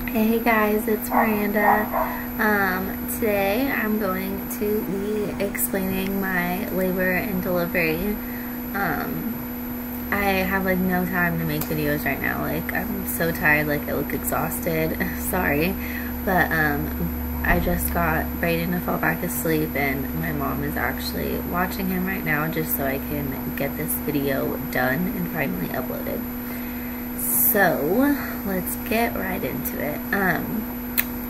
Hey guys, it's Miranda. Today I'm going to be explaining my labor and delivery. I have like no time to make videos right now. Like I'm so tired, like I look exhausted. Sorry, but I just got Brayden to fall back asleep and my mom is actually watching him right now just so I can get this video done and finally uploaded. So let's get right into it.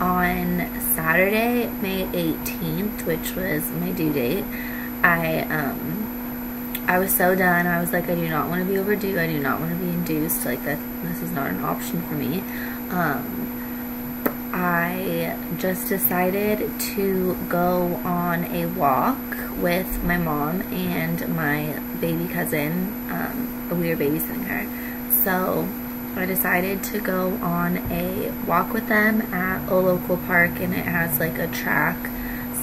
On Saturday, May 18th, which was my due date, I was so done. I was like, I do not want to be overdue. I do not want to be induced. Like that, this is not an option for me. I just decided to go on a walk with my mom and my baby cousin. We were babysitting her. So I decided to go on a walk with them at a local park, and it has like a track.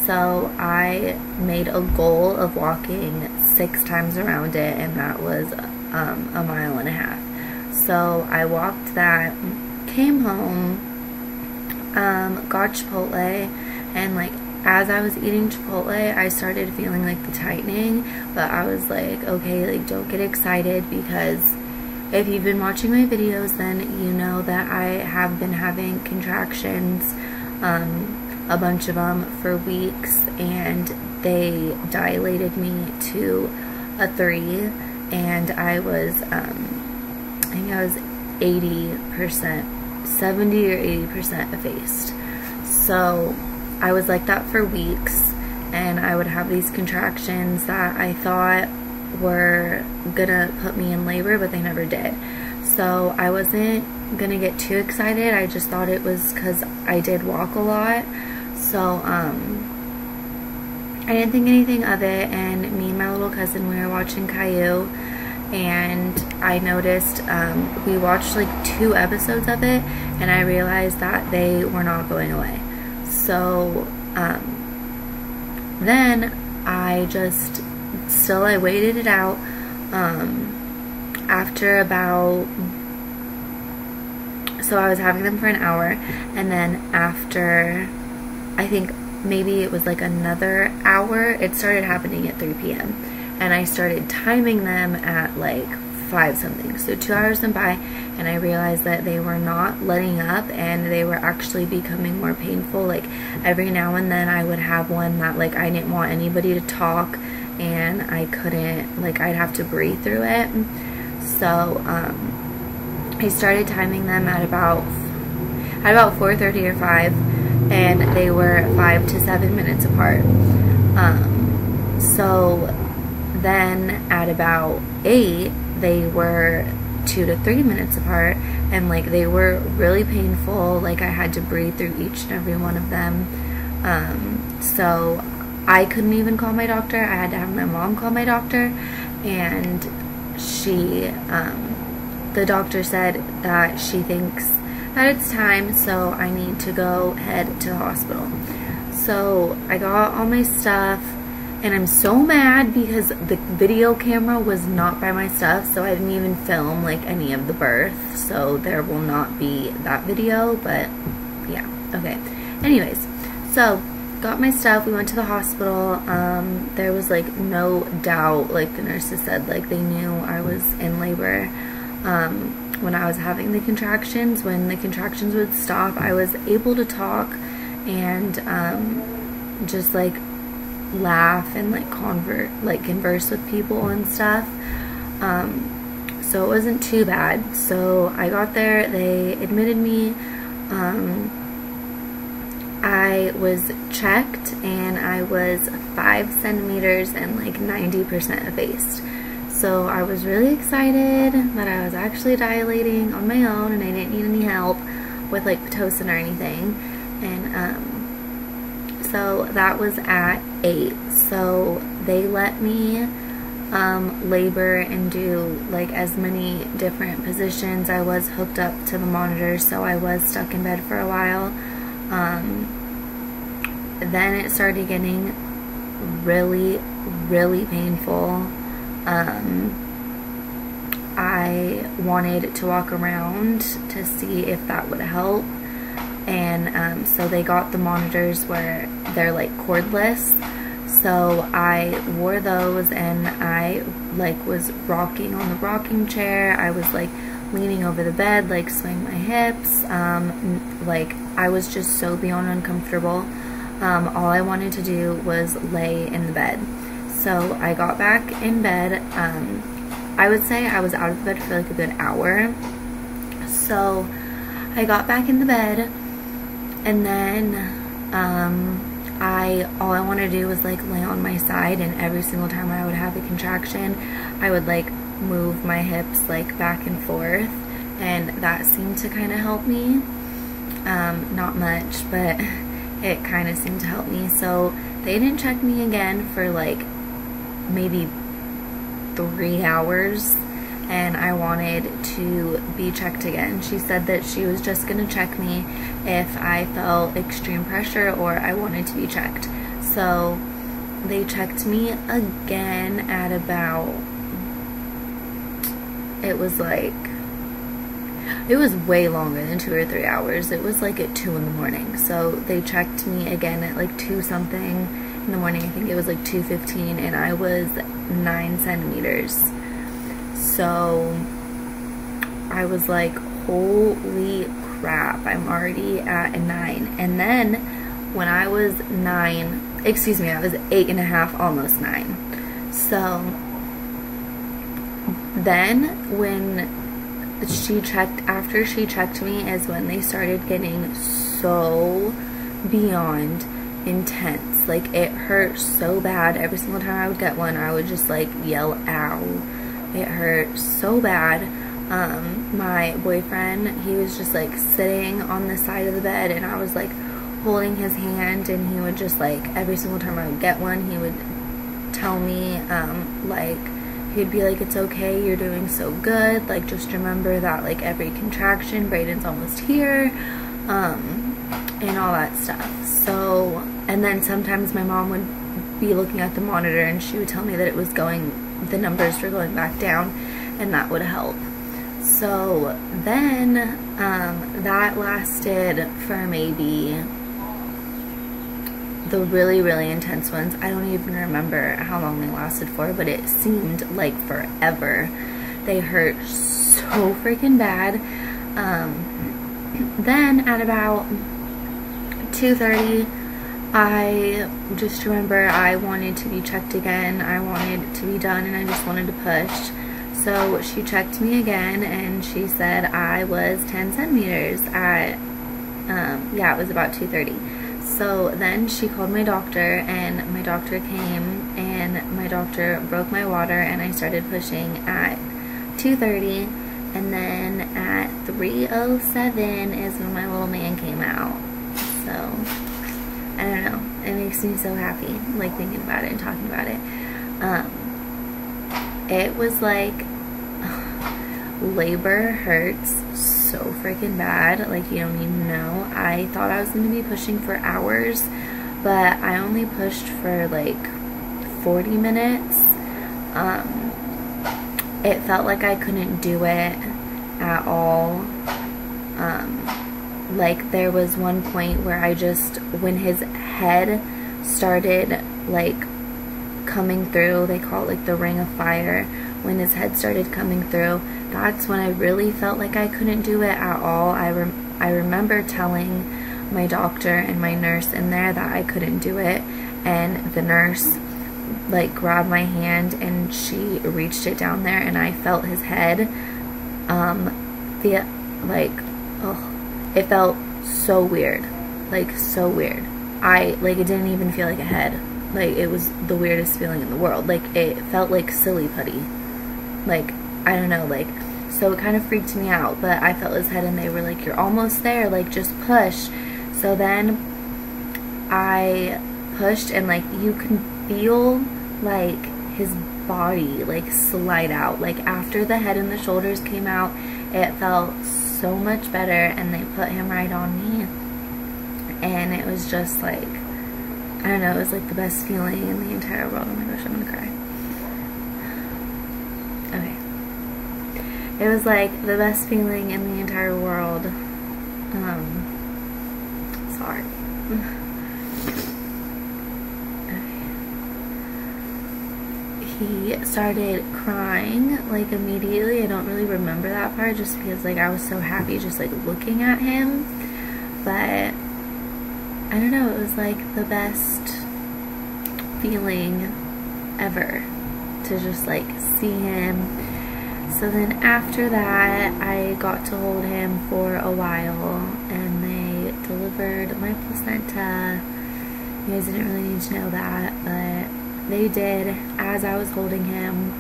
So I made a goal of walking 6 times around it, and that was a mile and a half. So I walked that, came home, got Chipotle, and like as I was eating Chipotle I started feeling like the tightening, but I was like, okay, like don't get excited, because if you've been watching my videos, then you know that I have been having contractions, a bunch of them for weeks, and they dilated me to a 3, and I was, I think I was 80%, 70 or 80% effaced. So I was like that for weeks, and I would have these contractions that I thought were gonna put me in labor, but they never did. So I wasn't gonna get too excited. I just thought it was because I did walk a lot. So I didn't think anything of it, and me and my little cousin, we were watching Caillou, and I noticed we watched like 2 episodes of it, and I realized that they were not going away. So then I just I waited it out. After about, so I was having them for an hour, and then after, I think maybe it was like another hour, it started happening at 3 p.m. and I started timing them at like 5 something. So 2 hours went by, and I realized that they were not letting up, and they were actually becoming more painful. Like every now and then I would have one that like I didn't want anybody to talk, and I couldn't, like I'd have to breathe through it. So I started timing them at about 4:30 or 5, and they were 5 to 7 minutes apart. So then at about 8 they were 2 to 3 minutes apart, and like they were really painful. Like I had to breathe through each and every one of them. So I couldn't even call my doctor. I had to have my mom call my doctor, and she, the doctor said that she thinks that it's time, so I need to go head to the hospital. So I got all my stuff, and I'm so mad because the video camera was not by my stuff, so I didn't even film like any of the birth, so there will not be that video, but yeah, okay. Anyways, so got my stuff, we went to the hospital. There was like no doubt, like the nurses said, like they knew I was in labor. When I was having the contractions, when the contractions would stop, I was able to talk and just like laugh and like converse with people and stuff. So it wasn't too bad. So I got there, they admitted me. I was checked, and I was 5 centimeters and like 90% effaced. So I was really excited that I was actually dilating on my own, and I didn't need any help with like Pitocin or anything. And so that was at 8. So they let me labor and do like as many different positions. I was hooked up to the monitor, so I was stuck in bed for a while. Then it started getting really, really painful. I wanted to walk around to see if that would help, and so they got the monitors where they're like cordless. So I wore those, and I like was rocking on the rocking chair. I was like leaning over the bed, like swaying my hips. Like I was just so beyond uncomfortable. All I wanted to do was lay in the bed. So I got back in bed. I would say I was out of bed for like a good hour. So I got back in the bed, and then all I wanted to do was like lay on my side, and every single time I would have a contraction, I would like move my hips like back and forth, and that seemed to kind of help me. Not much, but it kind of seemed to help me. So they didn't check me again for like maybe 3 hours, and I wanted to be checked again. She said that she was just gonna check me if I felt extreme pressure or I wanted to be checked. So they checked me again at about, it was way longer than 2 or 3 hours. It was like at 2 in the morning. So they checked me again at like 2 something in the morning. I think it was like 2:15, and I was 9 centimeters. So I was like, holy crap, I'm already at a 9. And then when I was 9, excuse me, I was 8.5, almost 9. So then when she checked, after she checked me, is when they started getting so beyond intense. Like it hurt so bad. Every single time I would get one, I would just like yell, ow. It hurt so bad. My boyfriend, he was just like sitting on the side of the bed, and I was like holding his hand, and he would just like, every single time I would get one, he would tell me, like, he'd be like, it's okay, you're doing so good, like just remember that like every contraction, Brayden's almost here, and all that stuff. So, and then sometimes my mom would be looking at the monitor, and she would tell me that it was going, the numbers were going back down, and that would help. So then that lasted for maybe, the really, really intense ones, I don't even remember how long they lasted for, but it seemed like forever. They hurt so freaking bad. Then at about 2:30, I just remember I wanted to be checked again. I wanted to be done, and I just wanted to push. So she checked me again, and she said I was 10 centimeters at, yeah, it was about 2:30. So then she called my doctor, and my doctor came, and my doctor broke my water, and I started pushing at 2:30, and then at 3:07 is when my little man came out. So I don't know, it makes me so happy, like thinking about it and talking about it. It was like, labor hurts so freaking bad, like you don't even know. I thought I was going to be pushing for hours, but I only pushed for like 40 minutes. It felt like I couldn't do it at all. Like there was one point where I just, when his head started like coming through, they call it like the ring of fire, when his head started coming through, that's when I really felt like I couldn't do it at all. I remember telling my doctor and my nurse in there that I couldn't do it, and the nurse like grabbed my hand and she reached it down there, and I felt his head, it felt so weird, like so weird. It didn't even feel like a head. Like it was the weirdest feeling in the world. Like it felt like silly putty. Like, I don't know, like, so it kind of freaked me out, but I felt his head, and they were like, you're almost there, like, just push. So then I pushed, and like, you can feel like his body like slide out. Like after the head and the shoulders came out, it felt so much better, and they put him right on me, and it was just like, I don't know, it was like the best feeling in the entire world. Oh my gosh, I'm gonna cry. Okay. It was like the best feeling in the entire world. part. He started crying like immediately. I don't really remember that part just because like I was so happy just like looking at him, but I don't know, it was like the best feeling ever to just like see him. So then after that I got to hold him for a while, and they delivered my placenta. You guys didn't really need to know that, but they did as I was holding him.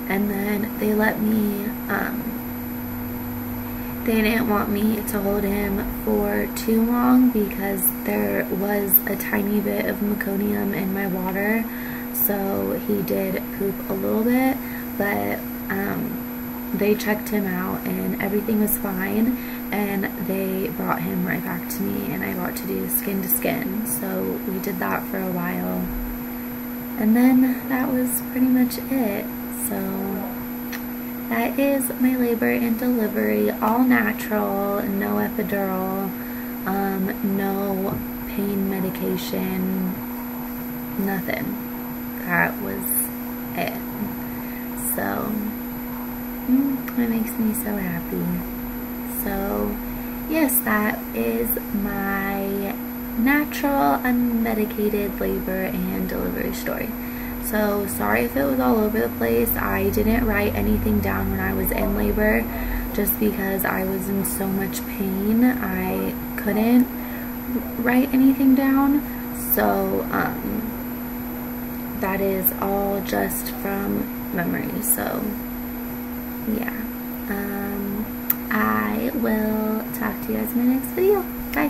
And then they let me, they didn't want me to hold him for too long because there was a tiny bit of meconium in my water, so he did poop a little bit, but they checked him out and everything was fine, and they brought him right back to me, and I got to do skin to skin. So we did that for a while, and then that was pretty much it. So that is my labor and delivery, all natural, no epidural, no pain medication, nothing. That was it. So it makes me so happy. So yes, that is my natural, unmedicated labor and delivery story. So sorry if it was all over the place. I didn't write anything down when I was in labor just because I was in so much pain. I couldn't write anything down. So that is all just from memory. So yeah, I will talk to you guys in my next video. Bye.